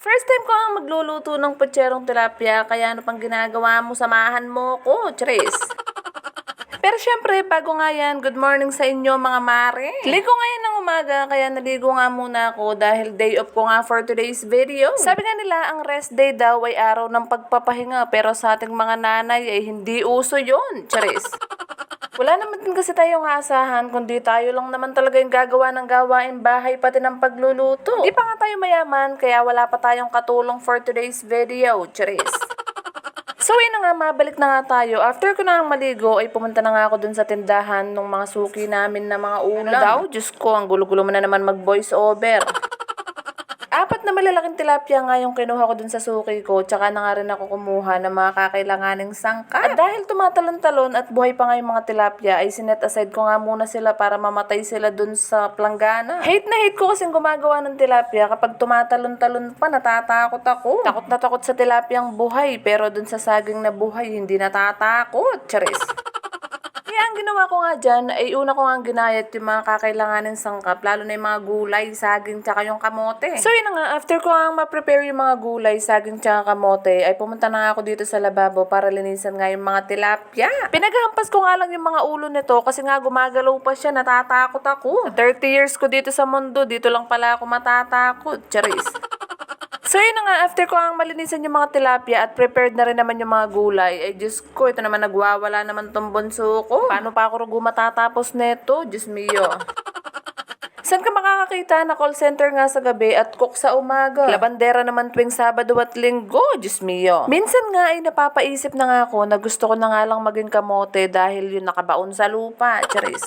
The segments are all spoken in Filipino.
First time ko ang magluluto ng putserong tilapia, kaya ano pang ginagawa mo, samahan mo ko, Charis. Pero syempre, bago nga yan, good morning sa inyo mga mare. Ligo ngayon ng umaga, kaya naligo nga muna ako dahil day off ko nga for today's video. Sabi nga nila, ang rest day daw ay araw ng pagpapahinga, pero sa ating mga nanay ay hindi uso yun, Charis. Wala naman din kasi tayong aasahan, kundi tayo lang naman talaga yung gagawa ng gawain bahay pati ng pagluluto. Di pa nga tayo mayaman, kaya wala pa tayong katulong for today's video, Charis. So yun na nga, mabalik na nga tayo. After ko na maligo, ay pumunta na nga ako dun sa tindahan ng mga suki namin na mga ulam. Ano daw? Diyos ko, ang gulo-gulo mo na naman mag-voice over. Apat na malalaking tilapia nga yung kinuha ko dun sa suki ko, tsaka na nga rin ako kumuha ng mga kakailanganing sangkap. At dahil tumatalon-talon at buhay pa nga yung mga tilapia, ay sinet aside ko nga muna sila para mamatay sila dun sa planggana. Hate na hate ko kasing gumagawa ng tilapia kapag tumatalon-talon pa, natatakot ako. Takot na takot sa tilapiyang buhay, pero dun sa saging na buhay, hindi natatakot. Charis. Kaya ang ginawa ko nga dyan, ay una ko nga ginayat yung mga kakailanganin sangkap, lalo na yung mga gulay, saging, tsaka yung kamote. So yun na nga, after ko nga ma-prepare yung mga gulay, saging, tsaka kamote, ay pumunta na nga ako dito sa lababo para linisan nga yung mga tilapia. Pinaghampas ko nga lang yung mga ulo nito kasi nga gumagalaw pa siya, natatakot ako. Sa 30 years ko dito sa mundo, dito lang pala ako matatakot. Charis. So yun na nga, after ko ang malinisan yung mga tilapia at prepared na rin naman yung mga gulay, ay Diyos ko, ito naman nagwawala naman tong bunso ko. Paano pa ako matatapos neto? Diyos mio. Saan ka makakakita na call center nga sa gabi at cook sa umaga? Labandera naman tuwing Sabado at Linggo, Diyos mio. Minsan nga ay napapaisip na nga ako na gusto ko na nga lang maging kamote dahil yung nakabaon sa lupa. Charis.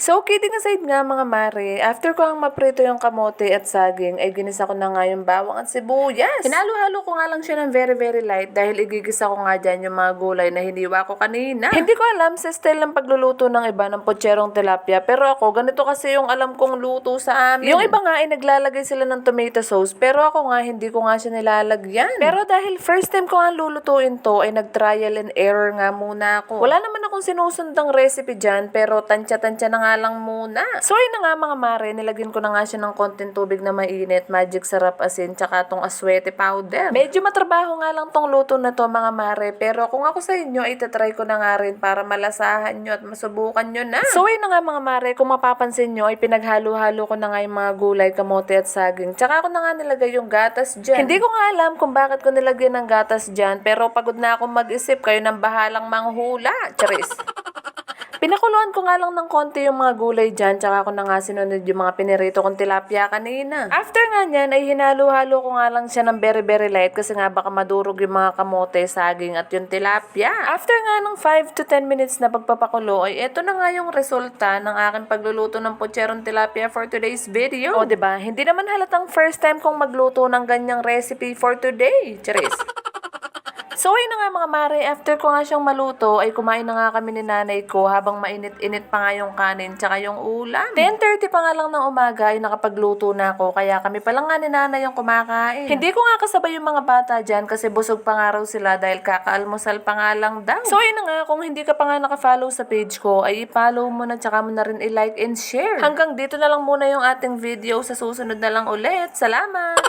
So, kidding aside nga mga mare, after ko ang maprito yung kamote at saging, ay ginisa ko na nga yung bawang at sibuyas. Hinalo-halo ko nga lang siya ng very very light dahil igigisa ko nga dyan yung mga gulay na hiniwa ko kanina. Hindi ko alam sa style ng pagluluto ng iba ng putserong tilapia, pero ako, ganito kasi yung alam kong luto sa amin. Yung iba nga ay naglalagay sila ng tomato sauce, pero ako nga hindi ko nga siya nilalagyan. Pero dahil first time ko nga lulutuin to, ay nag-trial and error nga muna ako. Wala naman akong sinusundang recipe dyan, pero tansya-tansya na nga lang muna. So yun na nga mga mare, nilagyan ko na nga siya ng konting tubig na mainit, magic sarap asin, tsaka tong aswete powder. Medyo matrabaho nga lang tong luto na to mga mare, pero kung ako sa inyo, ay tatry ko na nga rin para malasahan nyo at masubukan nyo na. So yun na nga mga mare, kung mapapansin nyo, ay pinaghalo-halo ko na nga yung mga gulay, kamote at saging. Tsaka ko na nga nilagay yung gatas dyan. Hindi ko nga alam kung bakit ko nilagyan ng gatas dyan, pero pagod na akong mag-isip, kayo nang bahalang manghula. Charis. Pinakuluan ko nga lang ng konti yung mga gulay dyan, tsaka ko na nga sinunod yung mga pinirito kong tilapia kanina. After nga nyan, ay hinalo-halo ko nga lang siya ng very very light kasi nga baka madurog yung mga kamote, saging at yung tilapia. After nga ng 5 to 10 minutes na pagpapakulo, ay eto na nga yung resulta ng aking pagluluto ng putserong tilapia for today's video. O diba, hindi naman halatang first time kong magluto ng ganyang recipe for today. Charis. So ayun na nga mga mare, after ko nga siyang maluto, ay kumain na nga kami ni nanay ko habang mainit-init pa nga yung kanin tsaka yung ulam. 10:30 pa nga lang ng umaga ay nakapagluto na ako, kaya kami pa lang nga ni nanay yung kumakain. Hindi ko nga kasabay yung mga bata dyan kasi busog pa nga raw sila dahil kakaalmusal pa nga lang daw. So ayun na nga, kung hindi ka pa nga nakafollow sa page ko, ay i-follow mo na tsaka mo na rin i-like and share. Hanggang dito na lang muna yung ating video, sa susunod na lang ulit. Salamat!